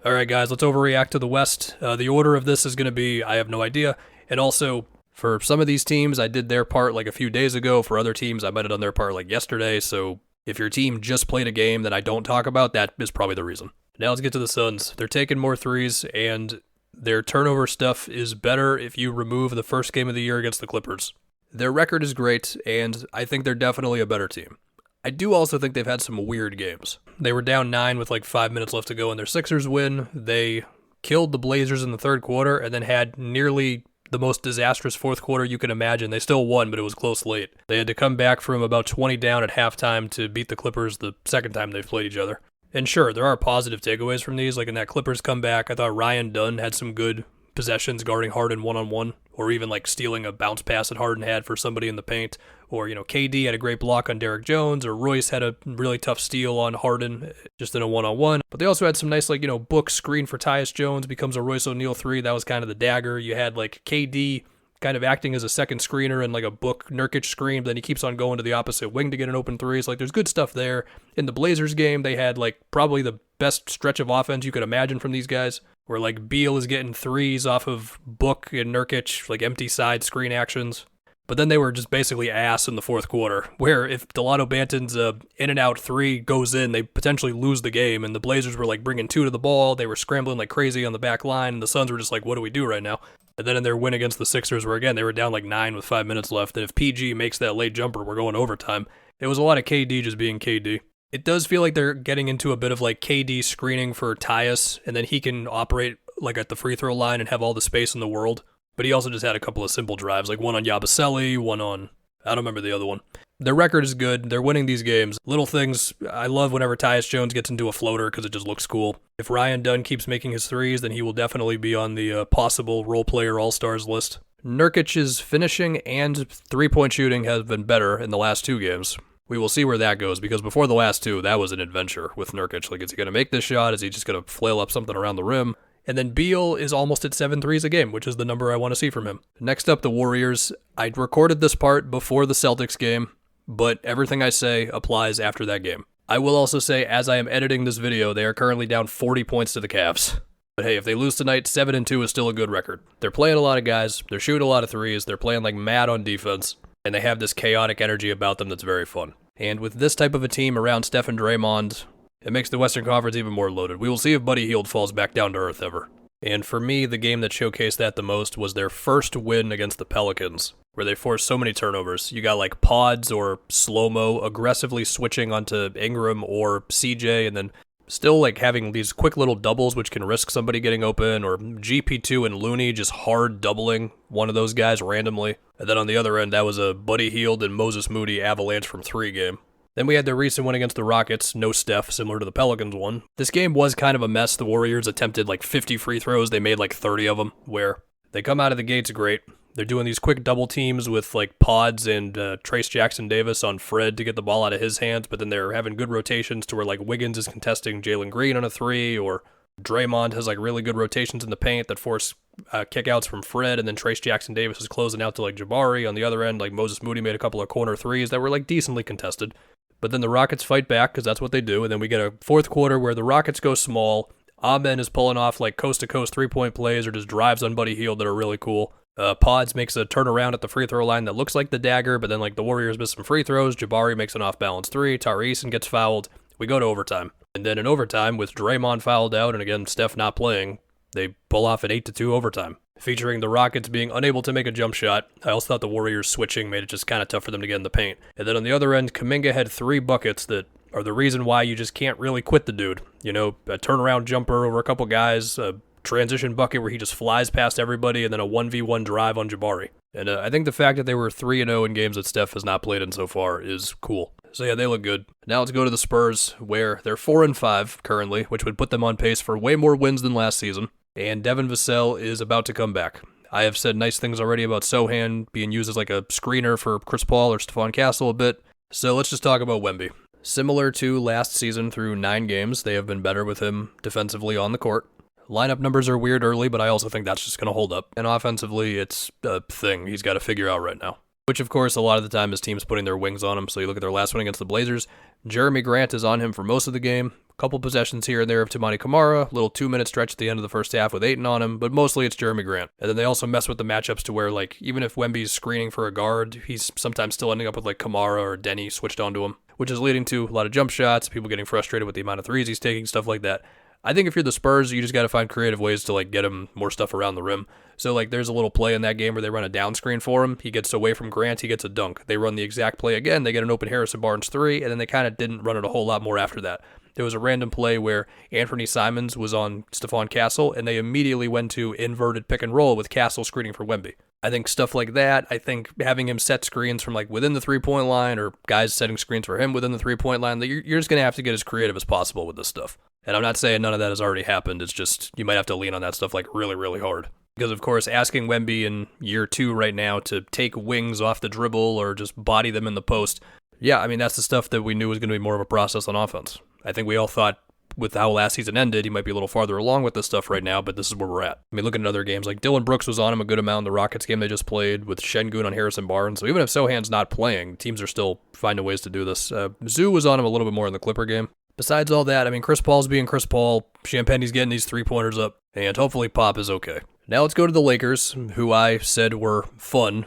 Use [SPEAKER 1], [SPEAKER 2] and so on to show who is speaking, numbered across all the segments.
[SPEAKER 1] All right, guys, let's overreact to the West. The order of this is going to be, I have no idea. And also, for some of these teams, I did their part like a few days ago. For other teams, I might have done their part like yesterday. So if your team just played a game that I don't talk about, that is probably the reason. Now let's get to the Suns. They're taking more threes, and their turnover stuff is better if you remove the first game of the year against the Clippers. Their record is great, and I think they're definitely a better team. I do also think they've had some weird games. They were down 9 with like 5 minutes left to go in their Sixers win. They killed the Blazers in the third quarter and then had nearly the most disastrous fourth quarter you can imagine. They still won, but it was close late. They had to come back from about 20 down at halftime to beat the Clippers the second time they played each other. And sure, there are positive takeaways from these. Like in that Clippers comeback, I thought Ryan Dunn had some good possessions guarding Harden one-on-one, or even like stealing a bounce pass that Harden had for somebody in the paint. Or, KD had a great block on Derrick Jones, or Royce had a really tough steal on Harden just in a one-on-one. But they also had some nice, book screen for Tyus Jones, becomes a Royce O'Neal 3. That was kind of the dagger. You had, KD kind of acting as a second screener and, a book Nurkic screen, but then he keeps on going to the opposite wing to get an open three. So, there's good stuff there. In the Blazers game, they had, probably the best stretch of offense you could imagine from these guys, where, Beal is getting threes off of Book and Nurkic, empty side screen actions. But then they were just basically ass in the fourth quarter, where if Delano Banton's in and out three goes in, they potentially lose the game. And the Blazers were bringing 2 to the ball. They were scrambling like crazy on the back line. And the Suns were just like, what do we do right now? And then in their win against the Sixers, where again, they were down 9 with 5 minutes left. And if PG makes that late jumper, we're going overtime. It was a lot of KD just being KD. It does feel like they're getting into a bit of KD screening for Tyus, and then he can operate at the free throw line and have all the space in the world. But he also just had a couple of simple drives, one on Yabusele, one on, I don't remember the other one. Their record is good. They're winning these games. Little things, I love whenever Tyus Jones gets into a floater because it just looks cool. If Ryan Dunn keeps making his threes, then he will definitely be on the possible role player all-stars list. Nurkic's finishing and three-point shooting has been better in the last 2 games. We will see where that goes, because before the last 2, that was an adventure with Nurkic. Is he going to make this shot? Is he just going to flail up something around the rim? And then Beal is almost at 7 threes a game, which is the number I want to see from him. Next up, the Warriors. I recorded this part before the Celtics game, but everything I say applies after that game. I will also say, as I am editing this video, they are currently down 40 points to the Cavs. But hey, if they lose tonight, 7-2 is still a good record. They're playing a lot of guys, they're shooting a lot of threes, they're playing mad on defense, and they have this chaotic energy about them that's very fun. And with this type of a team around Steph and Draymond, it makes the Western Conference even more loaded. We will see if Buddy Hield falls back down to earth ever. And for me, the game that showcased that the most was their first win against the Pelicans, where they forced so many turnovers. You got pods or slow-mo aggressively switching onto Ingram or CJ, and then still having these quick little doubles which can risk somebody getting open, or GP2 and Looney just hard doubling one of those guys randomly. And then on the other end, that was a Buddy Hield and Moses Moody avalanche from 3 game. Then we had their recent win against the Rockets, no Steph, similar to the Pelicans one. This game was kind of a mess. The Warriors attempted 50 free throws. They made 30 of them, where they come out of the gates great. They're doing these quick double teams with Pods and Trace Jackson-Davis on Fred to get the ball out of his hands, but then they're having good rotations to where Wiggins is contesting Jalen Green on a 3, or Draymond has really good rotations in the paint that force kickouts from Fred, and then Trace Jackson-Davis is closing out to Jabari. On the other end, Moses Moody made a couple of corner threes that were decently contested. But then the Rockets fight back, because that's what they do, and then we get a fourth quarter where the Rockets go small. Amen is pulling off coast-to-coast three-point plays or just drives on Buddy Hield that are really cool. Pods makes a turnaround at the free throw line that looks like the dagger, but then the Warriors miss some free throws. Jabari makes an off-balance 3. Tari Eason gets fouled. We go to overtime. And then in overtime, with Draymond fouled out and again Steph not playing, they pull off an 8-2 overtime, featuring the Rockets being unable to make a jump shot. I also thought the Warriors switching made it just kind of tough for them to get in the paint. And then on the other end, Kuminga had 3 buckets that are the reason why you just can't really quit the dude. A turnaround jumper over a couple guys, a transition bucket where he just flies past everybody, and then a 1v1 drive on Jabari. And I think the fact that they were 3-0 in games that Steph has not played in so far is cool. So yeah, they look good. Now let's go to the Spurs, where they're 4-5 currently, which would put them on pace for way more wins than last season. And Devin Vassell is about to come back. I have said nice things already about Sohan being used as a screener for Chris Paul or Stephon Castle a bit. So let's just talk about Wemby. Similar to last season through 9 games, they have been better with him defensively on the court. Lineup numbers are weird early, but I also think that's just going to hold up. And offensively, it's a thing he's got to figure out right now. Which, of course, a lot of the time is teams putting their wings on him. So you look at their last one against the Blazers. Jeremy Grant is on him for most of the game. Couple possessions here and there of Tamani Kamara, little 2-minute stretch at the end of the first half with Ayton on him, but mostly it's Jeremy Grant. And then they also mess with the matchups to where, like, even if Wemby's screening for a guard, he's sometimes still ending up with, like, Kamara or Denny switched onto him, which is leading to a lot of jump shots, people getting frustrated with the amount of threes he's taking, stuff like that. I think if you're the Spurs, you just got to find creative ways to, like, get him more stuff around the rim. So, like, there's a little play in that game where they run a down screen for him. He gets away from Grant. He gets a dunk. They run the exact play again. They get an open Harrison Barnes 3, and then they kind of didn't run it a whole lot more after that. There was a random play where Anthony Simons was on Stephon Castle, and they immediately went to inverted pick and roll with Castle screening for Wemby. I think stuff like that, I think having him set screens from, like, within the three-point line or guys setting screens for him within the three-point line, you're just going to have to get as creative as possible with this stuff. And I'm not saying none of that has already happened. It's just you might have to lean on that stuff, like, really, really hard. Because, of course, asking Wemby in year 2 right now to take wings off the dribble or just body them in the post, yeah, I mean, that's the stuff that we knew was going to be more of a process on offense. I think we all thought with how last season ended, he might be a little farther along with this stuff right now, but this is where we're at. I mean, look at other games. Like, Dylan Brooks was on him a good amount in the Rockets game they just played with Şengün on Harrison Barnes. So even if Sohan's not playing, teams are still finding ways to do this. Zoo was on him a little bit more in the Clipper game. Besides all that, I mean, Chris Paul's being Chris Paul. Champagne's getting these three-pointers up, and hopefully Pop is okay. Now let's go to the Lakers, who I said were fun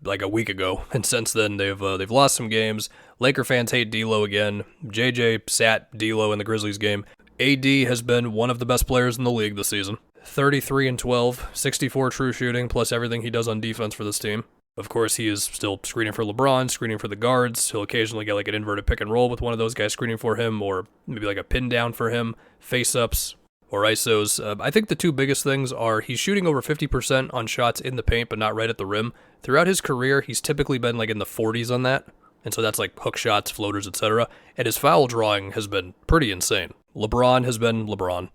[SPEAKER 1] like a week ago, and since then they've lost some games. Laker fans hate D'Lo again. JJ sat D'Lo in the Grizzlies game. AD has been one of the best players in the league this season. 33-12, 64 true shooting, plus everything he does on defense for this team. Of course, he is still screening for LeBron, screening for the guards. He'll occasionally get like an inverted pick and roll with one of those guys screening for him, or maybe like a pin down for him, face-ups, or ISOs. I think the two biggest things are he's shooting over 50% on shots in the paint, but not right at the rim. Throughout his career, he's typically been like in the 40s on that, and so that's like hook shots, floaters, etc. And his foul drawing has been pretty insane. LeBron has been LeBron,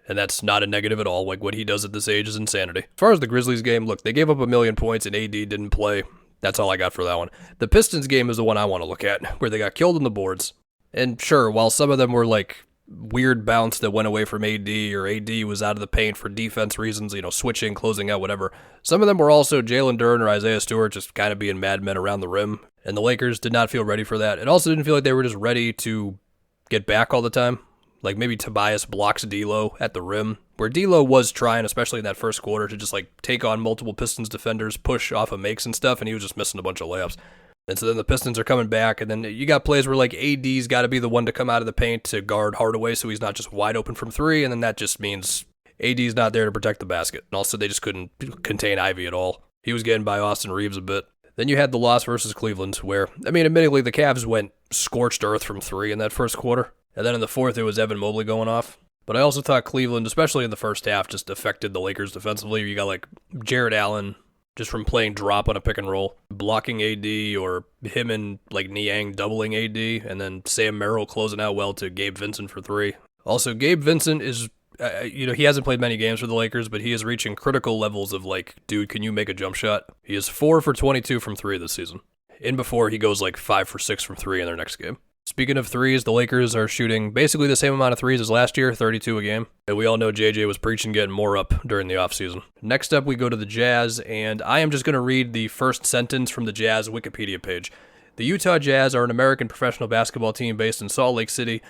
[SPEAKER 1] and that's not a negative at all. Like, what he does at this age is insanity. As far as the Grizzlies game, look, they gave up 1,000,000 points and AD didn't play. That's all I got for that one. The Pistons game is the one I want to look at, where they got killed on the boards. And sure, while some of them were like weird bounce that went away from AD, or AD was out of the paint for defense reasons, switching, closing out, whatever. Some of them were also Jalen Duren or Isaiah Stewart just kind of being madmen around the rim. And the Lakers did not feel ready for that. It also didn't feel like they were just ready to get back all the time. Like maybe Tobias blocks D'Lo at the rim, where D'Lo was trying, especially in that first quarter, to just like take on multiple Pistons defenders, push off of makes and stuff, and he was just missing a bunch of layups. And so then the Pistons are coming back, and then you got plays where like AD's got to be the one to come out of the paint to guard Hardaway so he's not just wide open from three, and then that just means AD's not there to protect the basket. And also they just couldn't contain Ivy at all. He was getting by Austin Reeves a bit. Then you had the loss versus Cleveland, where, I mean, admittedly, the Cavs went scorched earth from three in that first quarter. And then in the fourth, it was Evan Mobley going off. But I also thought Cleveland, especially in the first half, just affected the Lakers defensively. You got like Jared Allen just from playing drop on a pick and roll, blocking AD, or him and like Niang doubling AD, and then Sam Merrill closing out well to Gabe Vincent for three. Also, Gabe Vincent is, he hasn't played many games for the Lakers, but he is reaching critical levels of like, dude, can you make a jump shot? He is 4 for 22 from three this season. In before, he goes like 5 for 6 from three in their next game. Speaking of threes, the Lakers are shooting basically the same amount of threes as last year, 32 a game. And we all know JJ was preaching getting more up during the offseason. Next up, we go to the Jazz, and I am just going to read the first sentence from the Jazz Wikipedia page. The Utah Jazz are an American professional basketball team based in Salt Lake City.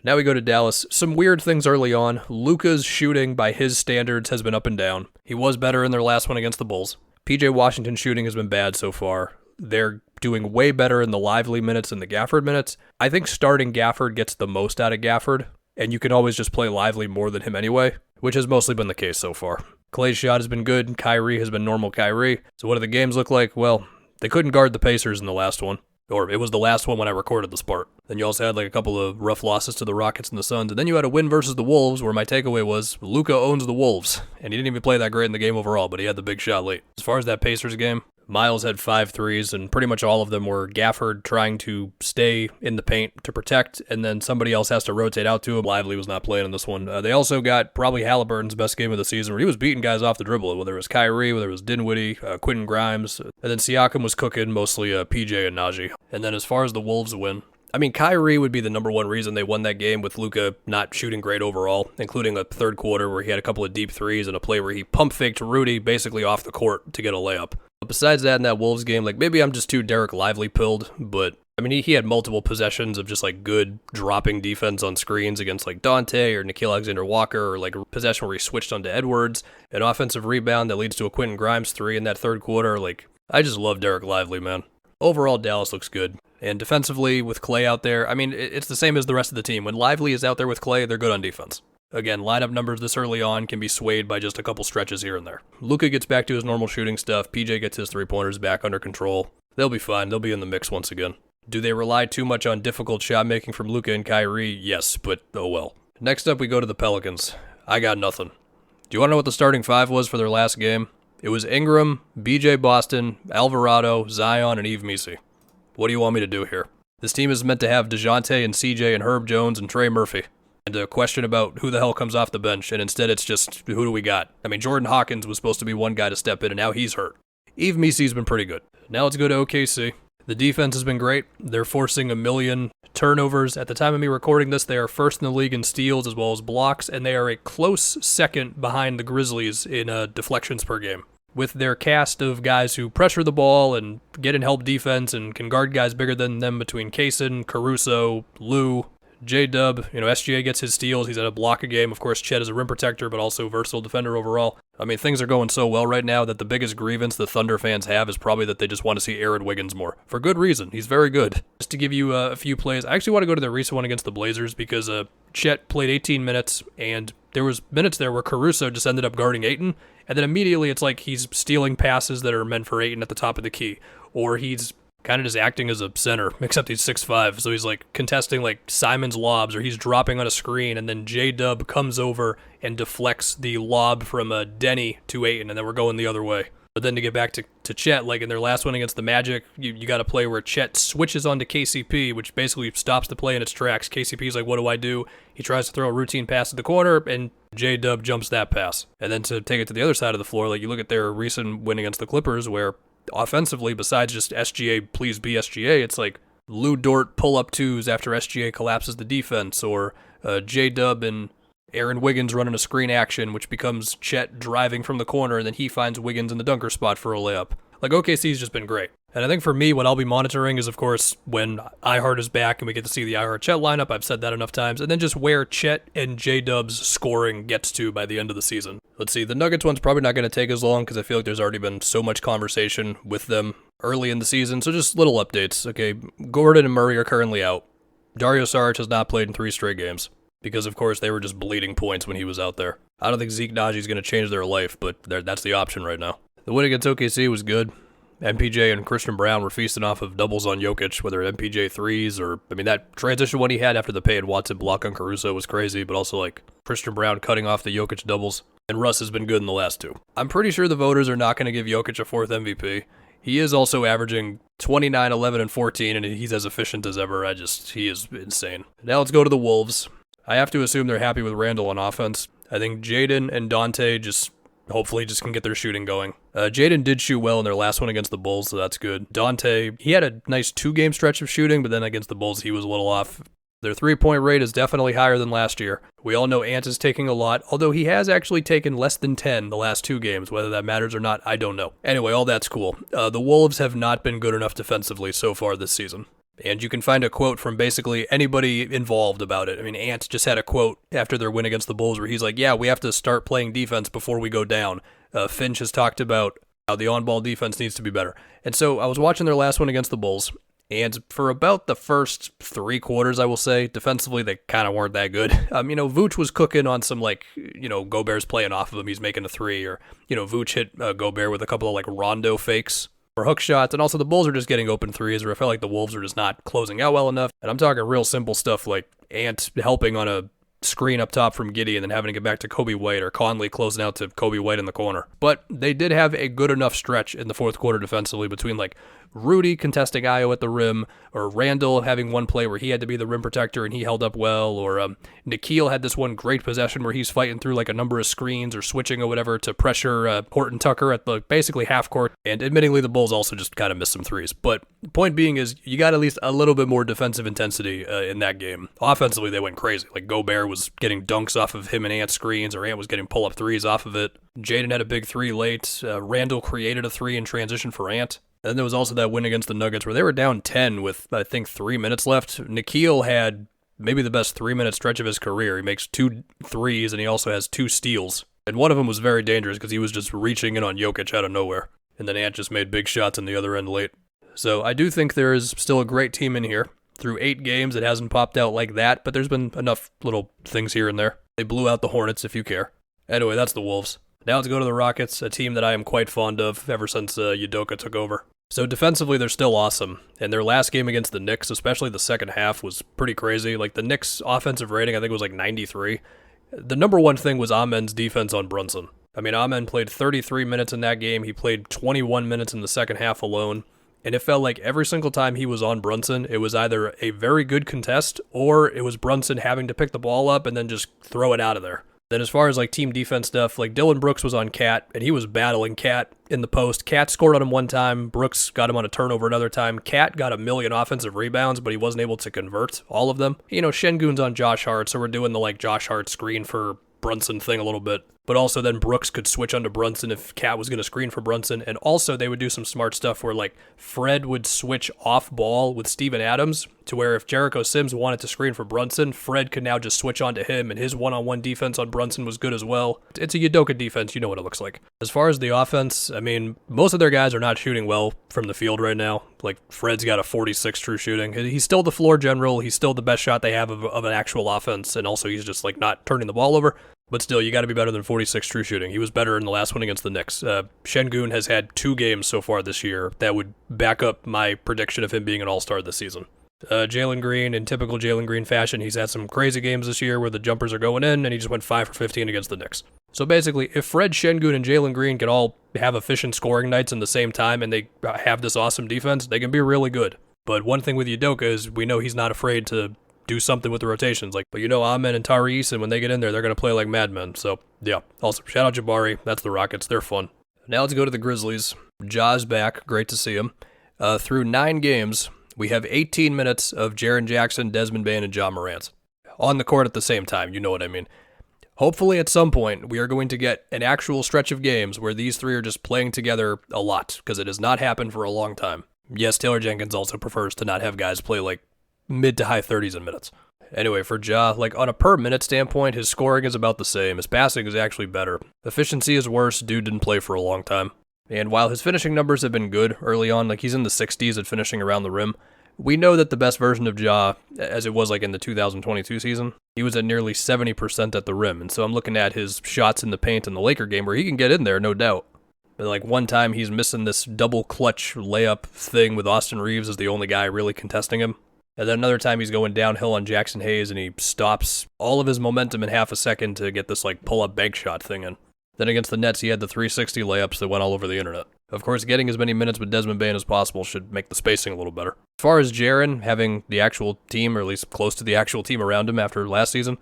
[SPEAKER 1] Now we go to Dallas. Some weird things early on. Luka's shooting, by his standards, has been up and down. He was better in their last one against the Bulls. PJ Washington's shooting has been bad so far. They're doing way better in the Lively minutes than the Gafford minutes. I think starting Gafford gets the most out of Gafford, and you can always just play Lively more than him anyway, which has mostly been the case so far. Clay's shot has been good, Kyrie has been normal Kyrie. So what do the games look like? Well, they couldn't guard the Pacers in the last one. Or it was the last one when I recorded this part. Then you also had like a couple of rough losses to the Rockets and the Suns, and then you had a win versus the Wolves, where my takeaway was Luka owns the Wolves, and he didn't even play that great in the game overall, but he had the big shot late. As far as that Pacers game, Miles had 5 threes, and pretty much all of them were Gafford trying to stay in the paint to protect, and then somebody else has to rotate out to him. Lively was not playing in this one. They also got probably Halliburton's best game of the season, where he was beating guys off the dribble, whether it was Kyrie, whether it was Dinwiddie, Quentin Grimes, and then Siakam was cooking, mostly PJ and Najee. And then as far as the Wolves win, I mean, Kyrie would be the number one reason they won that game, with Luka not shooting great overall, including a third quarter where he had a couple of deep threes and a play where he pump faked Rudy basically off the court to get a layup. But besides that, in that Wolves game, like maybe I'm just too Derek Lively pilled, but I mean, he had multiple possessions of just like good dropping defense on screens against like Dante or Nickeil Alexander-Walker, or like a possession where he switched onto Edwards, an offensive rebound that leads to a Quentin Grimes 3 in that third quarter. Like, I just love Derek Lively, man. Overall, Dallas looks good. And defensively, with Clay out there, I mean, it's the same as the rest of the team. When Lively is out there with Clay, they're good on defense. Again, lineup numbers this early on can be swayed by just a couple stretches here and there. Luka gets back to his normal shooting stuff. PJ gets his three-pointers back under control. They'll be fine. They'll be in the mix once again. Do they rely too much on difficult shot making from Luka and Kyrie? Yes, but oh well. Next up, we go to the Pelicans. I got nothing. Do you want to know what the starting five was for their last game? It was Ingram, BJ Boston, Alvarado, Zion, and Yves Missi. What do you want me to do here? This team is meant to have DeJounte and CJ and Herb Jones and Trey Murphy. And a question about who the hell comes off the bench, and instead it's just, who do we got? I mean, Jordan Hawkins was supposed to be one guy to step in, and now he's hurt. Yves Missi's been pretty good. Now let's go to OKC. The defense has been great. They're forcing 1 million turnovers. At the time of me recording this, they are first in the league in steals as well as blocks, and they are a close second behind the Grizzlies in deflections per game. With their cast of guys who pressure the ball and get in help defense and can guard guys bigger than them between Kaysen, Caruso, Lou, J-Dub, SGA gets his steals. He's at a block a game. Of course, Chet is a rim protector, but also versatile defender overall. I mean, things are going so well right now that the biggest grievance the Thunder fans have is probably that they just want to see Aaron Wiggins more. For good reason. He's very good. Just to give you a few plays, I actually want to go to the recent one against the Blazers because Chet played 18 minutes, and there was minutes there where Caruso just ended up guarding Ayton, and then immediately it's like he's stealing passes that are meant for Ayton at the top of the key, or he's kind of just acting as a center, except he's 6'5", so he's like contesting like Simon's lobs, or he's dropping on a screen, and then J-Dub comes over and deflects the lob from Denny to Ayton, and then we're going the other way. But then to get back to Chet, like in their last one against the Magic, you got a play where Chet switches onto KCP, which basically stops the play in its tracks. KCP's like, what do I do? He tries to throw a routine pass at the corner, and J-Dub jumps that pass. And then to take it to the other side of the floor, like you look at their recent win against the Clippers, where offensively, besides just SGA, please be SGA, it's like Lou Dort pull-up twos after SGA collapses the defense, or J-Dub and Aaron Wiggins running a screen action, which becomes Chet driving from the corner, and then he finds Wiggins in the dunker spot for a layup. Like, OKC's just been great. And I think for me, what I'll be monitoring is, of course, when iHeart is back and we get to see the iHeart Chet lineup. I've said that enough times. And then just where Chet and J-Dub's scoring gets to by the end of the season. Let's see, the Nuggets one's probably not going to take as long because I feel like there's already been so much conversation with them early in the season. So just little updates. Okay, Gordon and Murray are currently out. Dario Saric has not played in 3 straight games because, of course, they were just bleeding points when he was out there. I don't think Zeke Naji's going to change their life, but that's the option right now. The win against OKC was good. MPJ and Christian Brown were feasting off of doubles on Jokic, whether MPJ threes or, I mean, that transition one he had after the Payne Watson block on Caruso was crazy, but also like Christian Brown cutting off the Jokic doubles. And Russ has been good in the last 2. I'm pretty sure the voters are not going to give Jokic a 4th MVP. He is also averaging 29, 11, and 14, and he's as efficient as ever. He is insane. Now let's go to the Wolves. I have to assume they're happy with Randall on offense. I think Jaden and Dante hopefully just can get their shooting going. Jaden did shoot well in their last one against the Bulls, so that's good. Dante, he had a nice 2-game stretch of shooting, but then against the Bulls, he was a little off. Their 3-point rate is definitely higher than last year. We all know Ant is taking a lot, although he has actually taken less than 10 the last 2 games. Whether that matters or not, I don't know. Anyway, all that's cool. The Wolves have not been good enough defensively so far this season. And you can find a quote from basically anybody involved about it. I mean, Ant just had a quote after their win against the Bulls where he's like, yeah, we have to start playing defense before we go down. Finch has talked about how the on-ball defense needs to be better. And so I was watching their last one against the Bulls, and for about the first 3 quarters, I will say, defensively, they kind of weren't that good. Vooch was cooking on some, Gobert's playing off of him. He's making a 3, or, Vooch hit Gobert with a couple of, Rondo fakes or hook shots, and also the Bulls are just getting open 3s, where I felt like the Wolves are just not closing out well enough. And I'm talking real simple stuff like Ant helping on a screen up top from Giddey and then having to get back to Kobe White, or Conley closing out to Kobe White in the corner. But they did have a good enough stretch in the 4th quarter defensively between Rudy contesting Ayo at the rim, or Randall having one play where he had to be the rim protector and he held up well, or Nickeil had this one great possession where he's fighting through a number of screens or switching or whatever to pressure Horton Tucker at the basically half court. And admittingly, the Bulls also just kind of missed some 3s. But the point being is you got at least a little bit more defensive intensity in that game. Offensively, they went crazy. Gobert was getting dunks off of him and Ant screens, or Ant was getting pull-up 3s off of it. Jaden had a big 3 late. Randall created a 3 in transition for Ant. And then there was also that win against the Nuggets where they were down 10 with, I think, 3 minutes left. Nikhil had maybe the best 3-minute stretch of his career. He makes 2 threes, and he also has 2 steals. And one of them was very dangerous because he was just reaching in on Jokic out of nowhere. And then Ant just made big shots on the other end late. So I do think there is still a great team in here. Through 8 games, it hasn't popped out like that, but there's been enough little things here and there. They blew out the Hornets, if you care. Anyway, that's the Wolves. Now let's go to the Rockets, a team that I am quite fond of ever since Udoka took over. So defensively, they're still awesome. And their last game against the Knicks, especially the second half, was pretty crazy. Like, the Knicks' offensive rating, I think, was like 93. The number one thing was Amen's defense on Brunson. I mean, Amen played 33 minutes in that game. He played 21 minutes in the second half alone. And it felt like every single time he was on Brunson, it was either a very good contest or it was Brunson having to pick the ball up and then just throw it out of there. Then as far as like team defense stuff, like Dylan Brooks was on Cat and he was battling Cat in the post. Cat scored on him one time. Brooks got him on a turnover another time. Cat got 1,000,000 offensive rebounds, but he wasn't able to convert all of them. You know, Şengün's on Josh Hart, so we're doing the like Josh Hart screen for Brunson thing a little bit. But also then Brooks could switch onto Brunson if Cat was going to screen for Brunson. And also they would do some smart stuff where like Fred would switch off ball with Steven Adams to where if Jericho Sims wanted to screen for Brunson, Fred could now just switch onto him and his one-on-one defense on Brunson was good as well. It's a Udoka defense, you know what it looks like. As far as the offense, I mean, most of their guys are not shooting well from the field right now. Like Fred's got a 46 true shooting. He's still the floor general. He's still the best shot they have of an actual offense. And also he's just like not turning the ball over. But still, you got to be better than 46 true shooting. He was better in the last one against the Knicks. Şengün has had 2 games so far this year that would back up my prediction of him being an all-star this season. Jalen Green, in typical Jalen Green fashion, he's had some crazy games this year where the jumpers are going in, and he just went 5 for 15 against the Knicks. So basically, if Fred, Şengün, and Jalen Green can all have efficient scoring nights in the same time and they have this awesome defense, they can be really good. But one thing with Udoka is we know he's not afraid to do something with the rotations. But you know, Amen and Tyrese, and when they get in there, they're going to play like madmen. So, yeah. Also, shout out Jabari. That's the Rockets. They're fun. Now let's go to the Grizzlies. Ja's back. Great to see him. Through 9 games, we have 18 minutes of Jaren Jackson, Desmond Bane, and Ja Morant on the court at the same time. You know what I mean. Hopefully, at some point, we are going to get an actual stretch of games where these 3 are just playing together a lot, because it has not happened for a long time. Yes, Taylor Jenkins also prefers to not have guys play like mid to high 30s in minutes. Anyway, for Ja, like on a per minute standpoint, his scoring is about the same. His passing is actually better. Efficiency is worse. Dude didn't play for a long time. And while his finishing numbers have been good early on, like he's in the 60s at finishing around the rim, we know that the best version of Ja, as it was like in the 2022 season, he was at nearly 70% at the rim. And so I'm looking at his shots in the paint in the Laker game where he can get in there, no doubt. But like one time he's missing this double clutch layup thing with Austin Reeves as the only guy really contesting him. And then another time he's going downhill on Jackson Hayes and he stops all of his momentum in half a second to get this like pull-up bank shot thing in. Then against the Nets, he had the 360 layups that went all over the internet. Of course, getting as many minutes with Desmond Bane as possible should make the spacing a little better. As far as Jaren having the actual team, or at least close to the actual team around him after last season,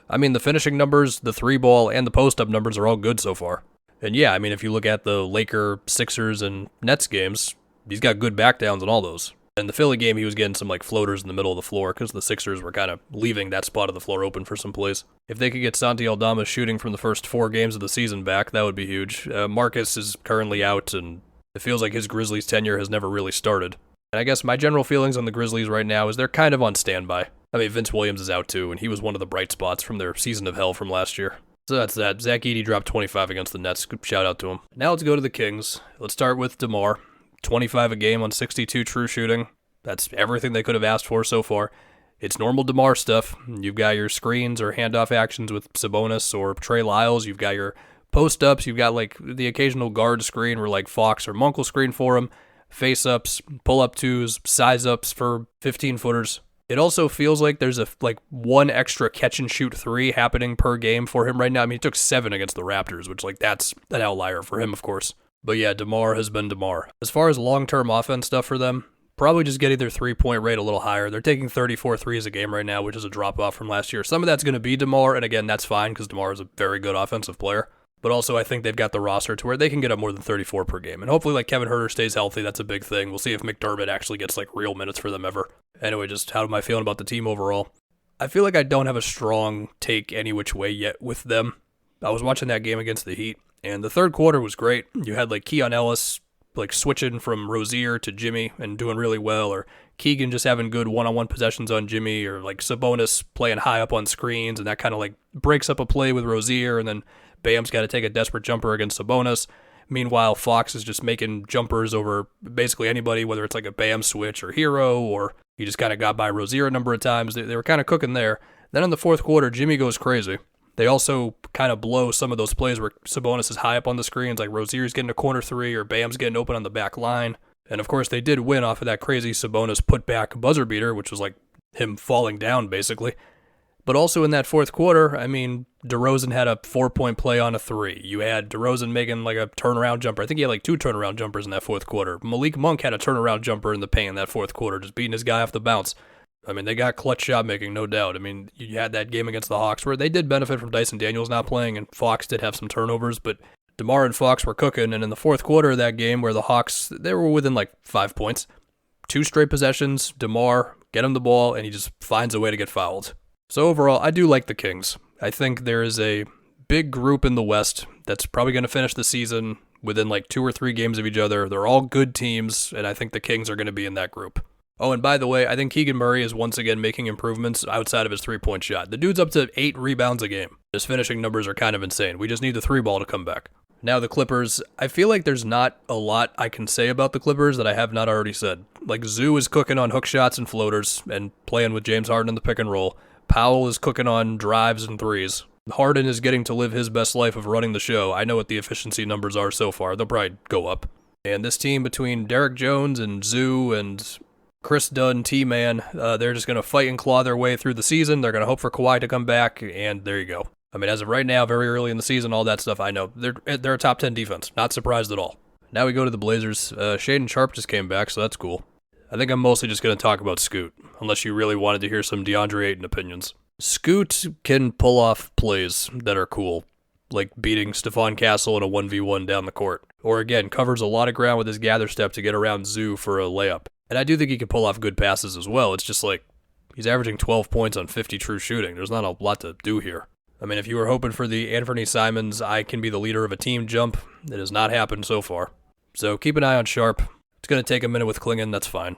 [SPEAKER 1] I mean, the finishing numbers, the 3-ball, and the post-up numbers are all good so far. And yeah, I mean, if you look at the Laker, Sixers, and Nets games, he's got good backdowns in all those. In the Philly game, he was getting some like floaters in the middle of the floor because the Sixers were kind of leaving that spot of the floor open for some plays. If they could get Santi Aldama shooting from the first 4 games of the season back, that would be huge. Marcus is currently out, and it feels like his Grizzlies tenure has never really started. And I guess my general feelings on the Grizzlies right now is they're kind of on standby. I mean, Vince Williams is out too, and he was one of the bright spots from their season of hell from last year. So that's that. Zach Edey dropped 25 against the Nets. Good shout out to him. Now let's go to the Kings. Let's start with DeMar. 25 a game on 62 true shooting. That's everything they could have asked for so far. It's normal DeMar stuff. You've got your screens or handoff actions with Sabonis or Trey Lyles. You've got your post-ups. You've got like the occasional guard screen where like Fox or Monk will screen for him. Face-ups, pull-up twos, size-ups for 15-footers. It also feels like there's one extra catch-and-shoot 3 happening per game for him right now. I mean, he took 7 against the Raptors, which like that's an outlier for him, of course. But yeah, DeMar has been DeMar. As far as long-term offense stuff for them, probably just getting their 3-point rate a little higher. They're taking 34 threes a game right now, which is a drop-off from last year. Some of that's going to be DeMar, and again, that's fine because DeMar is a very good offensive player. But also, I think they've got the roster to where they can get up more than 34 per game. And hopefully, like, Kevin Huerter stays healthy. That's a big thing. We'll see if McDermott actually gets, like, real minutes for them ever. Anyway, just how am I feeling about the team overall? I feel like I don't have a strong take any which way yet with them. I was watching that game against the Heat, and the third quarter was great. You had, like, Keon Ellis like switching from Rozier to Jimmy and doing really well, or Keegan just having good one-on-one possessions on Jimmy, or like Sabonis playing high up on screens, and that kind of like breaks up a play with Rozier, and then Bam's got to take a desperate jumper against Sabonis. Meanwhile, Fox is just making jumpers over basically anybody, whether it's like a Bam switch or Hero, or he just kind of got by Rozier a number of times. They were kind of cooking there. Then in the fourth quarter, Jimmy goes crazy. They also kind of blow some of those plays where Sabonis is high up on the screens, like Rozier's getting a corner three or Bam's getting open on the back line. And of course, they did win off of that crazy Sabonis put-back buzzer beater, which was like him falling down, basically. But also in that fourth quarter, I mean, DeRozan had a 4-point play on a three. You had DeRozan making like a turnaround jumper. I think he had like 2 turnaround jumpers in that fourth quarter. Malik Monk had a turnaround jumper in the paint in that fourth quarter, just beating his guy off the bounce. I mean, they got clutch shot making, no doubt. I mean, you had that game against the Hawks where they did benefit from Dyson Daniels not playing, and Fox did have some turnovers, but DeMar and Fox were cooking. And in the fourth quarter of that game where the Hawks, they were within like 5 points, 2 straight possessions, DeMar get him the ball, and he just finds a way to get fouled. So overall, I do like the Kings. I think there is a big group in the West that's probably going to finish the season within like 2 or 3 games of each other. They're all good teams, and I think the Kings are going to be in that group. Oh, and by the way, I think Keegan Murray is once again making improvements outside of his 3-point shot. The dude's up to 8 rebounds a game. His finishing numbers are kind of insane. We just need the 3-ball to come back. Now the Clippers, I feel like there's not a lot I can say about the Clippers that I have not already said. Like Zoo is cooking on hook shots and floaters and playing with James Harden in the pick and roll. Powell is cooking on drives and threes. Harden is getting to live his best life of running the show. I know what the efficiency numbers are so far. They'll probably go up. And this team between Derek Jones and Zoo and Chris Dunn, T-Man, they're just going to fight and claw their way through the season. They're going to hope for Kawhi to come back, and there you go. I mean, as of right now, very early in the season, all that stuff, I know. They're a top 10 defense. Not surprised at all. Now we go to the Blazers. Shaedon Sharpe just came back, so that's cool. I think I'm mostly just going to talk about Scoot, unless you really wanted to hear some DeAndre Ayton opinions. Scoot can pull off plays that are cool, like beating Stephon Castle in a 1v1 down the court. Or again, covers a lot of ground with his gather step to get around Zoo for a layup. And I do think he can pull off good passes as well. It's just like, he's averaging 12 points on 50 true shooting. There's not a lot to do here. I mean, if you were hoping for the Anthony Simons, I can be the leader of a team jump, it has not happened so far. So keep an eye on Sharpe. It's going to take a minute with Klingon, that's fine.